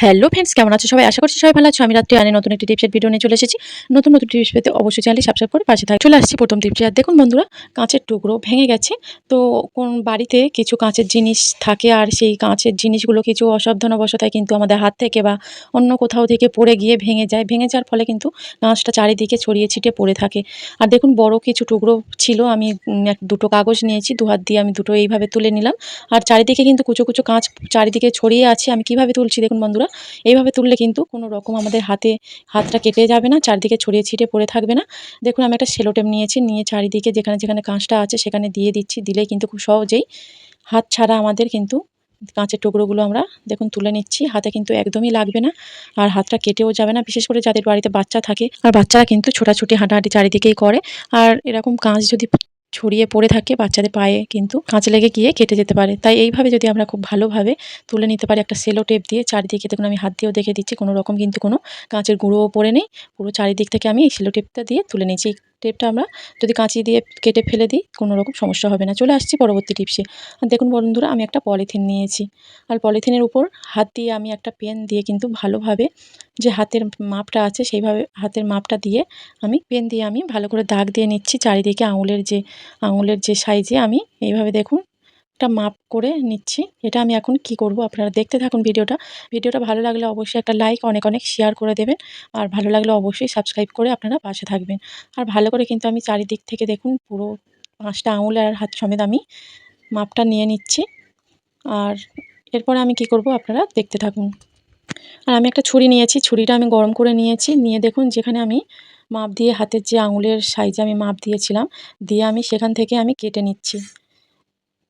Hello friends, কেমন আছো সবাই? আশা করছি সবাই ভালো আছো। আমি রাত্রি আনে নতুন একটি টিপসের ভিডিও নিয়ে চলে এসেছি। নতুন নতুন টিপস পেতে অবশ্যই চ্যানেলটি সাবস্ক্রাইব করে পাশে থাকবে। চলে আসছি প্রথম টিপসে। আর দেখুন বন্ধুরা, কাঁচের টুকরো ভেঙে গেছে। তো কোন বাড়িতে কিছু কাঁচের জিনিস থাকে, আর সেই কাঁচের জিনিসগুলো কিছু অসাবধানতাবশতায় কিন্তু আমাদের হাত থেকে বা অন্য কোথাও থেকে পড়ে গিয়ে ভেঙে যায়। ভেঙে যাওয়ার ফলে কিন্তু কাঁচটা চারিদিকে ছড়িয়ে ছিটিয়ে পড়ে থাকে। আর দেখুন বড় কিছু টুকরো ছিল। আমি দুটো কাগজ নিয়েছি, দু হাত দিয়ে আমি দুটো এইভাবে তুলে নিলাম। আর চারিদিকে কিন্তু কুচো কুচো কাঁচ চারিদিকে ছড়িয়ে আছে। আমি কিভাবে তুলছি দেখুন বন্ধুরা। এইভাবে তুললে কিন্তু কোনো রকম আমাদের হাতটা কেটে যাবে না, চারদিকে ছড়িয়ে ছিটিয়ে পড়ে থাকবে না। দেখুন আমি একটা সেলোটেপ নিয়েছি, নিয়ে চারিদিকে যেখানে যেখানে কাঁচটা আছে সেখানে দিয়ে দিচ্ছি। দিলেই কিন্তু খুব সহজেই হাত ছাড়া আমাদের কিন্তু কাঁচের টুকরোগুলো আমরা দেখুন তুলে নিচ্ছি। হাতে কিন্তু একদমই লাগবে না, আর হাতটা কেটেও যাবে না। বিশেষ করে যাদের বাড়িতে বাচ্চা থাকে, আর বাচ্চারা কিন্তু ছোটাছুটি হাঁটাহাঁটি চারিদিকেই করে। আর এরকম কাঁচ যদি ছড়িয়ে পড়ে থাকে, বাচ্চাদের পায়ে কিন্তু কাঁচ লেগে গিয়ে কেটে যেতে পারে। তাই এইভাবে যদি আমরা খুব ভালোভাবে তুলে নিতে পারি একটা সেলো টেপ দিয়ে চারিদিকে, দেখুন আমি হাত দিয়েও দেখে দিচ্ছি, কোনো রকম কিন্তু কোনো কাঁচের গুঁড়োও পড়ে নেই। পুরো চারিদিক থেকে আমি এই সেলো টেপটা দিয়ে তুলে নিয়েছি। এই টেপটা আমরা যদি কাঁচি দিয়ে কেটে ফেলে দিই, কোনো রকম সমস্যা হবে না। চলে আসছি পরবর্তী টিপসে। আর দেখুন বন্ধুরা, আমি একটা পলিথিন নিয়েছি, আর পলিথিনের উপর হাত দিয়ে আমি একটা পেন দিয়ে কিন্তু ভালোভাবে যে হাতের মাপটা আছে সেইভাবে হাতের মাপটা দিয়ে আমি পেন দিয়ে আমি ভালো করে দাগ দিয়ে নিচ্ছি চারিদিকে। আঙুলের যে সাইজে আমি এইভাবে দেখুন একটা মাপ করে নিচ্ছি। এটা আমি এখন কি করব, আপনারা দেখতে থাকুন ভিডিওটা। ভিডিওটা ভালো লাগলে অবশ্যই একটা লাইক, অনেক অনেক শেয়ার করে দেবেন। আর ভালো লাগলে অবশ্যই সাবস্ক্রাইব করে আপনারা পাশে থাকবেন। আর ভালো করে কিন্তু আমি চারিদিক থেকে দেখুন পুরো 5টা আঙুল আর হাত সমেত আমি মাপটা নিয়ে নিচ্ছি। আর এরপরে আমি কি করব, আপনারা দেখতে থাকুন। আর আমি একটা ছুরি নিয়েছি, ছুরিটা আমি গরম করে নিয়েছি। নিয়ে দেখুন যেখানে আমি মাপ দিয়ে হাতের যে আঙুলের সাইজে আমি মাপ দিয়েছিলাম, দিয়ে আমি সেখান থেকে আমি কেটে নিচ্ছি।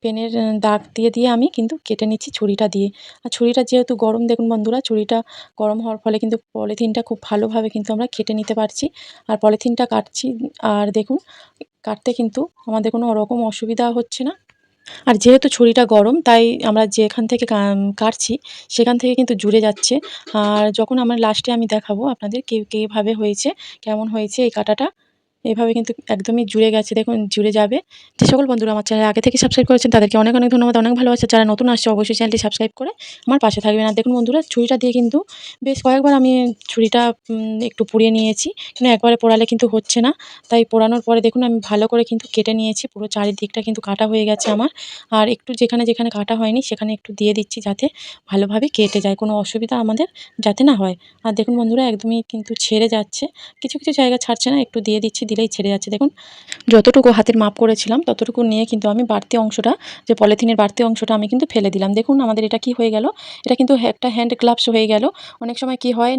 পেনের দাগ দিয়ে দিয়ে আমি কিন্তু কেটে নিচ্ছি ছুরিটা দিয়ে। আর ছুরিটা যেহেতু গরম, দেখুন বন্ধুরা, ছুরিটা গরম হওয়ার ফলে কিন্তু পলিথিনটা খুব ভালোভাবে কিন্তু আমরা কেটে নিতে পারছি। আর পলিথিনটা কাটছি, আর দেখুন কাটতে কিন্তু আমাদের কোনো রকম অসুবিধা হচ্ছে না। আর যেহেতু ছুরিটা গরম, তাই আমরা যেখান থেকে কাটছি সেখান থেকে কিন্তু জুড়ে যাচ্ছে। আর যখন আমার লাস্টে আমি দেখাবো আপনাদের কিভাবে হয়েছে, কেমন হয়েছে এই কাটাটা। এভাবে কিন্তু একদমই জুড়ে গেছে, দেখুন জুড়ে যাবে। যে সকল বন্ধুরা আমার চ্যানেল আগে থেকে সাবস্ক্রাইব করেছেন তাদেরকে অনেক অনেক ধন্যবাদ, অনেক ভালোবাসা। যারা নতুন আসছে অবশ্যই চ্যানেলটি সাবস্ক্রাইব করে আমার পাশে থাকবেন। আর দেখুন বন্ধুরা, ছুরিটা দিয়ে কিন্তু বেশ কয়েকবার আমি ছুরিটা একটু পুড়িয়ে নিয়েছি, কিন্তু একবারে পোড়ালে কিন্তু হচ্ছে না। তাই পোড়ানোর পরে দেখুন আমি ভালো করে কিন্তু কেটে নিয়েছি। পুরো চারিদিকটা কিন্তু কাটা হয়ে গেছে আমার। আর একটু যেখানে যেখানে কাটা হয়নি সেখানে একটু দিয়ে দিচ্ছি, যাতে ভালোভাবে কেটে যায়, কোনো অসুবিধা আমাদের যাতে না হয়। আর দেখুন বন্ধুরা, একদমই কিন্তু ছেড়ে যাচ্ছে, কিছু কিছু জায়গা ছাড়ছে না, একটু দিয়ে দিচ্ছি, দিলেই ছেড়ে যাচ্ছে। দেখুন যতটুকু হাতের মাপ করেছিলাম ততটুকু নিয়ে কিন্তু আমি বাড়তি অংশটা, যে পলিথিনের বাড়তি অংশটা আমি কিন্তু ফেলে দিলাম। দেখুন আমাদের এটা কি হয়ে গেল, এটা কিন্তু একটা হ্যান্ড গ্লাভস হয়ে গেল। অনেক সময় কি হয়,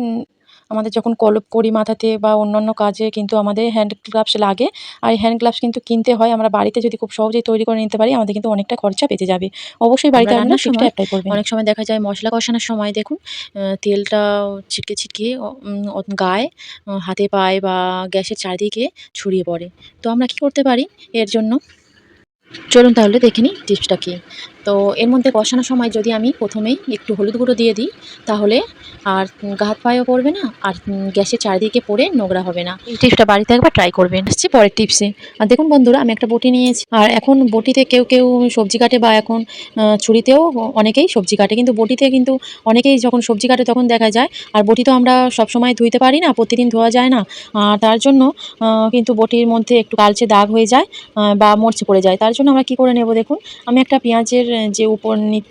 আমাদের যখন কলপ করি মাথাতে বা অন্যান্য কাজে কিন্তু আমাদের হ্যান্ড গ্লাভস লাগে। আর এই হ্যান্ড গ্লাভস কিন্তু কিনতে হয়। আমরা বাড়িতে যদি খুব সহজেই তৈরি করে নিতে পারি, আমাদের কিন্তু অনেকটা খরচা বেঁচে যাবে। অবশ্যই বাড়িতে আমরা আপনারা রান্নার টিপসটা সময় অ্যাপ্লাই করবেন। অনেক সময় দেখা যায় মশলা কষানোর সময় দেখুন তেলটা ছিটকে ছিটকে গায়ে, হাতে পায়ে বা গ্যাসের চারিদিকে ছড়িয়ে পড়ে। তো আমরা কি করতে পারি এর জন্য? চলুন তাহলে দেখে নিই টিপসটা কী। তো এর মধ্যে কষানোর সময় যদি আমি প্রথমেই একটু হলুদ গুঁড়ো দিয়ে দিই, তাহলে আর গা হাত পায়েও পড়বে না, আর গ্যাসের চারিদিকে পড়ে নোংরা হবে না। এই টিপসটা বাড়িতে একবার ট্রাই করবেন। আসছি পরের টিপসে। আর দেখুন বন্ধুরা, আমি একটা বটি নিয়েছি। আর এখন বটিতে কেউ কেউ সবজি কাটে, বা এখন ছুরিতেও অনেকেই সবজি কাটে, কিন্তু বটিতে কিন্তু অনেকেই যখন সবজি কাটে তখন দেখা যায়। আর বটি তো আমরা সবসময় ধুইতে পারি না, প্রতিদিন ধোয়া যায় না। আর তার জন্য কিন্তু বটির মধ্যে একটু কালচে দাগ হয়ে যায়, বা মরচে পড়ে যায়। তার জন্য আমরা কি করে নেব, দেখুন আমি একটা পেঁয়াজের যে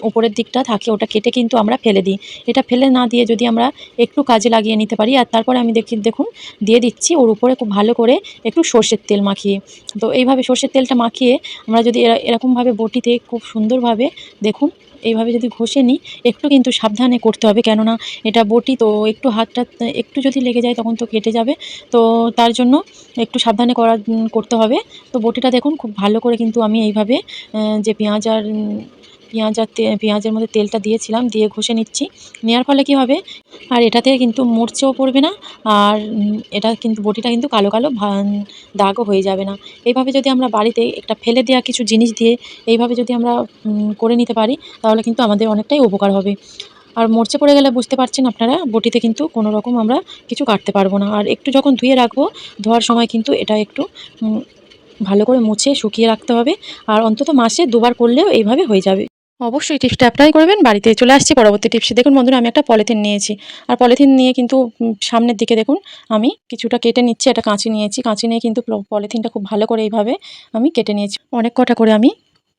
উপরের দিকটা থাকে ওটা কেটে কিন্তু আমরা ফেলে দিই। এটা ফেলে না দিয়ে যদি আমরা একটু কাজে লাগিয়ে নিতে পারি। আর তারপরে আমি দেখুন দিয়ে দিচ্ছি ওর উপরে খুব ভালো করে একটু সর্ষের তেল মাখিয়ে। তো এইভাবে সর্ষের তেলটা মাখিয়ে আমরা যদি এরকমভাবে বটিতে খুব সুন্দরভাবে দেখুন এইভাবে যদি ঘষে নিই, একটু কিন্তু সাবধানে করতে হবে, কেননা এটা বটি তো একটু হাতটা একটু যদি লেগে যায় তখন তো কেটে যাবে। তো তার জন্য একটু সাবধানে করতে হবে। তো বটিটা দেখুন খুব ভালো করে কিন্তু আমি এইভাবে যে পেঁয়াজের মধ্যে তেলটা দিয়েছিলাম দিয়ে ঘষে নিচ্ছি। নেওয়ার ফলে কি হবে, আর এটাতে কিন্তু মরচেও পড়বে না। আর এটা কিন্তু বটিটা কিন্তু কালো কালো দাগও হয়ে যাবে না। এইভাবে যদি আমরা বাড়িতে একটা ফেলে দেওয়া কিছু জিনিস দিয়ে এইভাবে যদি আমরা করে নিতে পারি, তাহলে কিন্তু আমাদের অনেকটাই উপকার হবে। আর মরচে পড়ে গেলে বুঝতে পারছেন আপনারা, বটিতে কিন্তু কোনো রকম আমরা কিছু কাটতে পারবো না। আর একটু যখন ধুয়ে রাখবো, ধোয়ার সময় কিন্তু এটা একটু ভালো করে মুছে শুকিয়ে রাখতে হবে। আর অন্তত মাসে 2 বার করলেও এইভাবে হয়ে যাবে। অবশ্যই টিপসটা অ্যাপ্লাই করবেন। বাড়িতে চলে আসছি পরবর্তী টিপসে। দেখুন বন্ধুরা, আমি একটা পলিথিন নিয়েছি। আর পলিথিন নিয়ে কিন্তু সামনের দিকে দেখুন আমি কিছুটা কেটে নিচ্ছি। একটা কাঁচি নিয়েছি। কাঁচি নিয়ে কিন্তু পলিথিনটা খুব ভালো করে এইভাবে আমি কেটে নিয়েছি। অনেক কটা করে আমি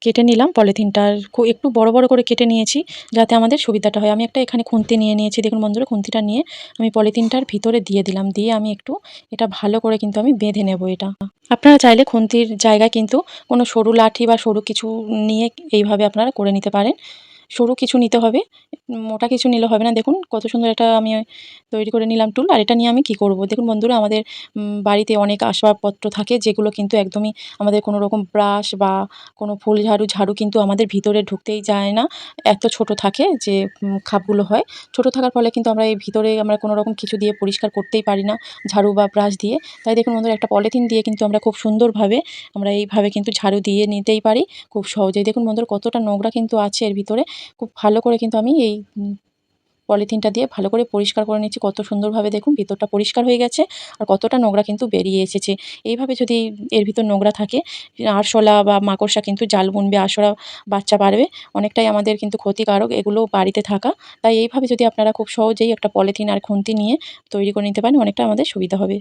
কেটে নিলাম পলিথিনটার। একটু বড়, বড় করে কেটে নিয়েছি যাতে আমাদের সুবিধাটা হয়। আমি একটা এখানে খুন্তি নিয়ে নিয়েছি। দেখুন বন্ধুরা, খুন্তিটা নিয়ে আমি পলিথিনটার ভিতরে দিয়ে দিলাম। দিয়ে আমি একটু এটা ভালো করে কিন্তু আমি বেঁধে নেব এটা। আপনারা চাইলে খুন্তির জায়গায় কিন্তু কোনো সরু লাঠি বা সরু কিছু নিয়ে এইভাবে আপনারা করে নিতে পারেন। সরু কিছু নিতে হবে, মোটা কিছু নিলে হবে না। দেখুন কত সুন্দর একটা আমি তৈরি করে নিলাম টুল। আর এটা নিয়ে আমি কি করব? দেখুন বন্ধুরা, আমাদের বাড়িতে অনেক আসবাবপত্র থাকে যেগুলো কিন্তু একদমই আমাদের কোনো রকম ব্রাশ বা কোনো ফুল ঝাড়ু, ঝাড়ু কিন্তু আমাদের ভিতরে ঢুকতেই যায় না। এত ছোট থাকে যে খাপগুলো হয়। ছোট থাকার ফলে কিন্তু আমরা এই ভিতরে আমরা কোনো রকম কিছু দিয়ে পরিষ্কার করতেই পারি না, ঝাড়ু বা ব্রাশ দিয়ে। তাই দেখুন বন্ধুরা, একটা পলিথিন দিয়ে কিন্তু আমরা খুব সুন্দরভাবে আমরা এইভাবে কিন্তু ঝাড়ু দিয়ে নিতেই পারি খুব সহজেই। দেখুন বন্ধুরা, কতটা নোংরা কিন্তু আছে এর ভিতরে। খুব ভালো করে কিন্তু আমি এই পলিথিনটা দিয়ে ভালো করে পরিষ্কার করে নিচ্ছি। কত সুন্দরভাবে দেখুন ভিতরটা পরিষ্কার হয়ে গেছে আর কতটা নোংরা কিন্তু বেরিয়ে এসেছে। এইভাবে যদি এর ভিতর নোংরা থাকে, আরশোলা বা মাকড়সা কিন্তু জাল বুনবে, আরশোলা বাচ্চা বাড়বে। অনেকটাই আমাদের কিন্তু ক্ষতিকারক এগুলো বাড়িতে থাকা। তাই এইভাবে যদি আপনারা খুব সহজেই একটা পলিথিন আর খুন্তি নিয়ে তৈরি করে নিতে পারেন, অনেকটা আমাদের সুবিধা হবে।